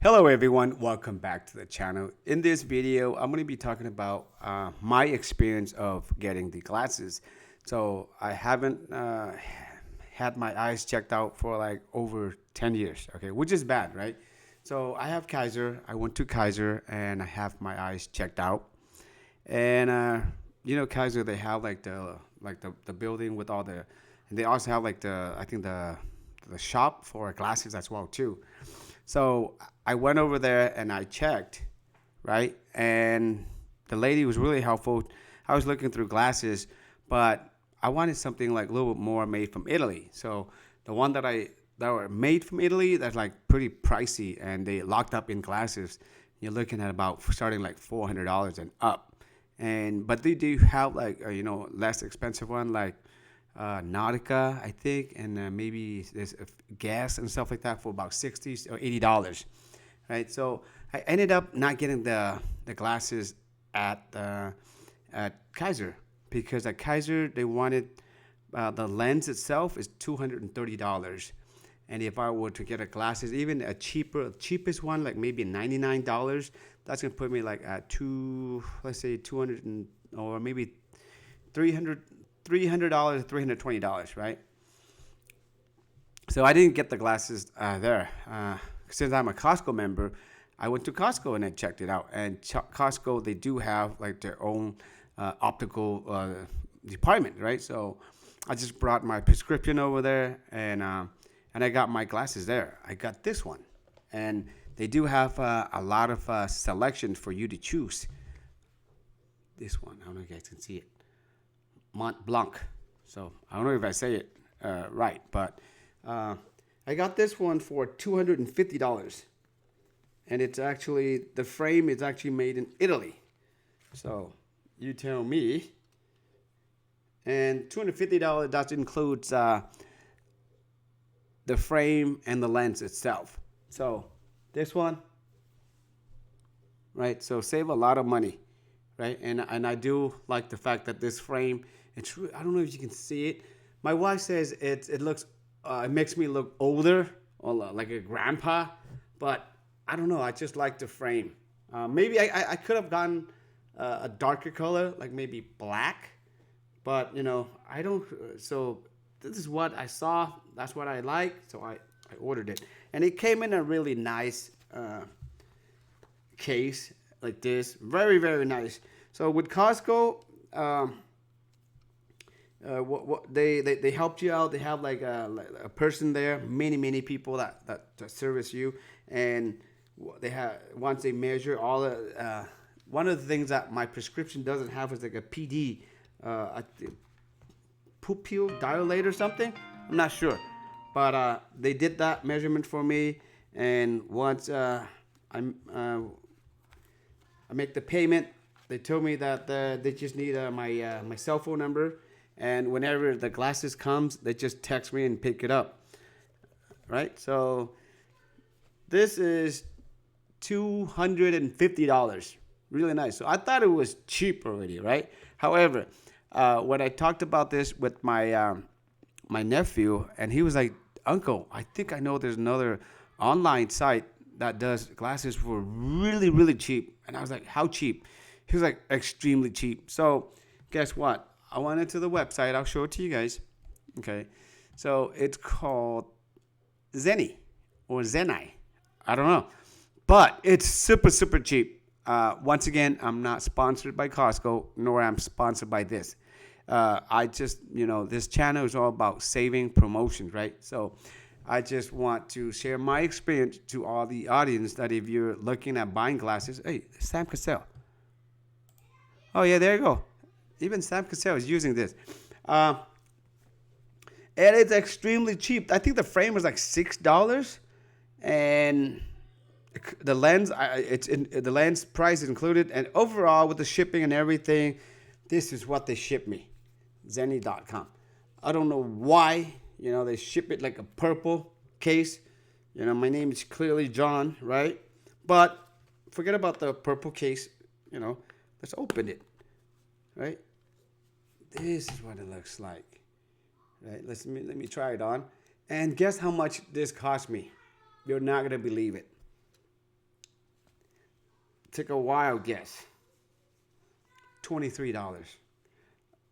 Hello everyone, welcome back to the channel. In this video, I'm going to be talking about my experience of getting the glasses. So I haven't had my eyes checked out for like over 10 years, okay, which is bad, right? So I have Kaiser, I went to Kaiser and I have my eyes checked out. And Kaiser, they have like the building with all the, and they also have like the shop for glasses as well too. So I went over there and I checked, right? And the lady was really helpful. I was looking through glasses, but I wanted something like a little bit more made from Italy. So the one that were made from Italy, that's like pretty pricey, and they locked up in glasses. You're looking at about starting like $400 and up. And but they do have like less expensive one like Nautica, I think, and maybe there's gas and stuff like that for about $60 or $80, right? So I ended up not getting the glasses at Kaiser because at Kaiser they wanted the lens itself is $230, and if I were to get a glasses, even a cheapest one like maybe $99, that's gonna put me like at let's say 200 or maybe 300. $300, $320, right? So I didn't get the glasses there. Since I'm a Costco member, I went to Costco and I checked it out. And Costco, they do have like their own optical department, right? So I just brought my prescription over there and I got my glasses there. I got this one, and they do have a lot of selections for you to choose. This one, I don't know if you guys can see it. Mont Blanc. So I don't know if I say it right, but I got this one for $250, and it's actually the frame is actually made in Italy. So you tell me. And $250 that includes the frame and the lens itself. So this one, right? So save a lot of money, right? And I do like the fact that this frame. I don't know if you can see it. My wife says it looks, it makes me look older or like a grandpa, but I don't know. I just like the frame. Maybe I could have gotten a darker color, like maybe black, but I don't. So this is what I saw. That's what I like. So I ordered it, and it came in a really nice case like this. Very, very nice. So with Costco. What they helped you out. They have like a person there, many people that service you, and they have once they measure all the one of the things that my prescription doesn't have is like a PD, pupil dilate or something. I'm not sure, but they did that measurement for me, and once I make the payment, they told me that they just need my cell phone number. And whenever the glasses comes, they just text me and pick it up, right? So this is $250, really nice. So I thought it was cheap already, right? However, when I talked about this with my my nephew, and he was like, "Uncle, I think I know there's another online site that does glasses for really, really cheap." And I was like, "How cheap?" He was like, "Extremely cheap." So guess what? I went into the website. I'll show it to you guys. Okay. So it's called Zenni or Zenni. I don't know. But it's super, super cheap. Once again, I'm not sponsored by Costco, nor am I sponsored by this. I just, this channel is all about saving promotions, right? So I just want to share my experience to all the audience that if you're looking at buying glasses, hey, Sam Cassell. Oh, yeah, there you go. Even Sam Cassell is using this. And it's extremely cheap. I think the frame was like $6. And the lens, the lens price is included. And overall, with the shipping and everything, this is what they ship me. Zenni.com. I don't know why. They ship it like a purple case. My name is clearly John, right? But forget about the purple case. Let's open it, right? This is what it looks like, right? Let me try it on, and guess how much this cost me? You're not gonna believe it. Take a wild guess. $23.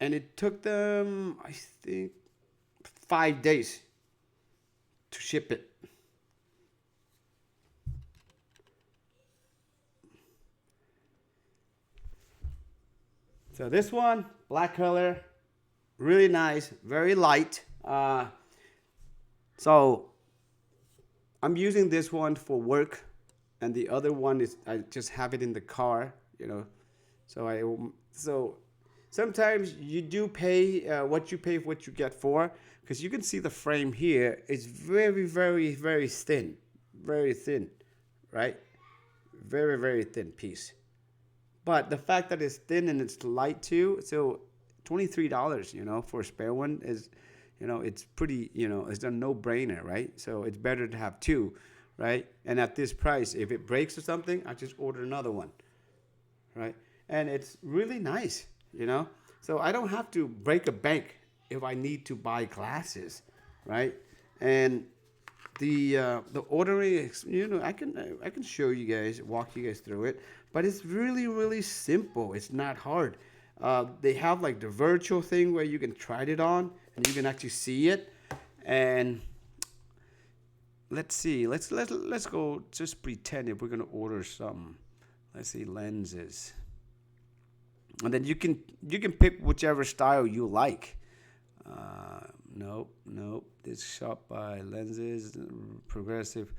And it took them, I think, 5 days to ship it. So this one, black color, really nice, very light. So I'm using this one for work, and the other one is I just have it in the car, you know. So sometimes you do pay what you pay for what you get for, because you can see the frame here is very, very, very thin, right? Very, very thin piece. But the fact that it's thin and it's light too, so $23, you know, for a spare one is, you know, it's pretty, you know, it's a no-brainer, right? So it's better to have two, right? And at this price, if it breaks or something, I just order another one, right? And it's really nice, you know? So I don't have to break a bank if I need to buy glasses, right? And the ordering, you know, I can show you guys, walk you guys through it, but it's really, really simple. It's not hard. They have like the virtual thing where you can try it on and you can actually see it. And let's see, let's go, just pretend if we're gonna order some. Let's see, lenses, and then you can pick whichever style you like. Nope. This shop by lenses, progressive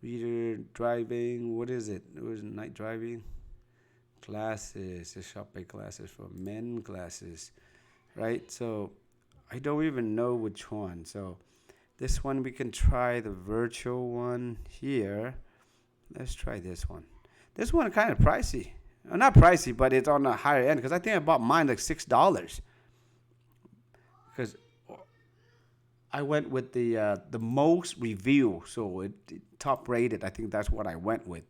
reader, driving. What is it? It was night driving. Glasses. This shop by glasses for men glasses, right? So I don't even know which one. So this one we can try the virtual one here. Let's try this one. This one kind of pricey. Not pricey, but it's on the higher end because I think I bought mine like $6. Because I went with the most review, so it top rated. I think that's what I went with.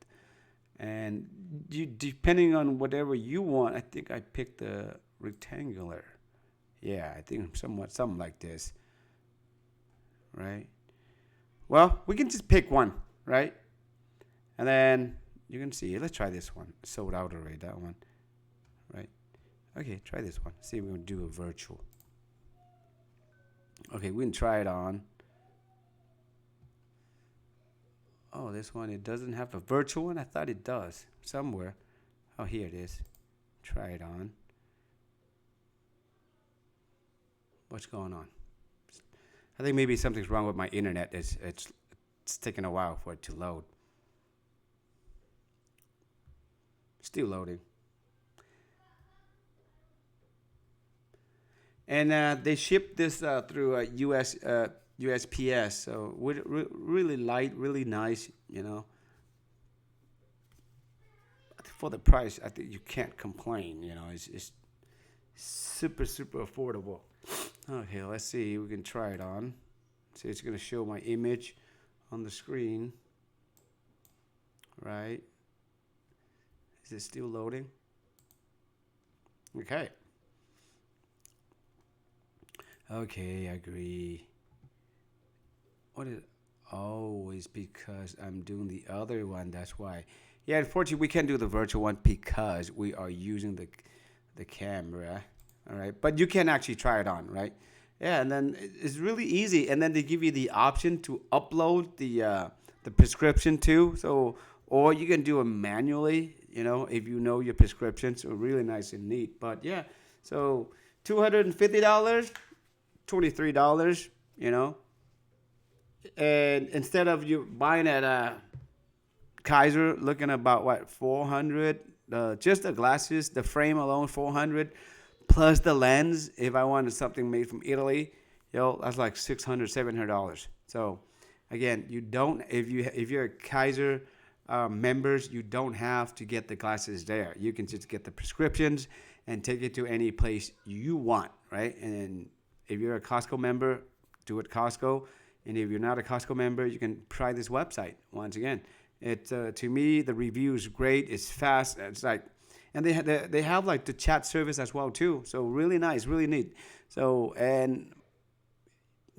And depending on whatever you want, I think I picked the rectangular. Yeah, I think something like this. Right? Well, we can just pick one, right? And then you can see. Let's try this one. Sold out already, that one. Right? Okay, try this one. See if we can do a virtual. Okay, we can try it on. Oh, this one, it doesn't have a virtual one? I thought it does. Somewhere. Oh, here it is. Try it on. What's going on? I think maybe something's wrong with my internet. It's taking a while for it to load. Still loading. And they ship this through USPS, so really light, really nice, you know. For the price, I think you can't complain, you know. It's super, super affordable. Okay, let's see. We can try it on. See, it's going to show my image on the screen. Right. Is it still loading? Okay. Okay, I agree. What is? Oh, it's because I'm doing the other one. That's why. Yeah, unfortunately, we can't do the virtual one because we are using the camera. All right, but you can actually try it on, right? Yeah, and then it's really easy. And then they give you the option to upload the prescription too. So, or you can do it manually. You know, if you know your prescription. So really nice and neat. But yeah, so $250. $23, you know, and instead of you buying at Kaiser, looking about what, 400, just the glasses, the frame alone, 400, plus the lens. If I wanted something made from Italy, you know, that's like $600, $700. So again, you don't, if you're a Kaiser members, you don't have to get the glasses there. You can just get the prescriptions and take it to any place you want, right? And if you're a Costco member, do it Costco. And if you're not a Costco member, you can try this website. Once again, it to me the review is great. It's fast. It's like, and they have like the chat service as well too. So really nice, really neat. So, and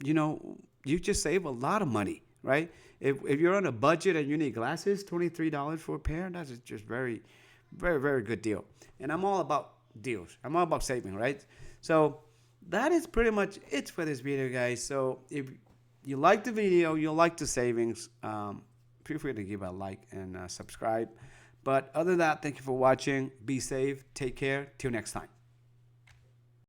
you know, you just save a lot of money, right? If you're on a budget and you need glasses, $23 for a pair, that's just very, Very, very good deal. And I'm all about deals. I'm all about saving, right? So that is pretty much it for this video, guys. So if you like the video, you like the savings, feel free to give a like and subscribe. But other than that, thank you for watching. Be safe. Take care. Till next time.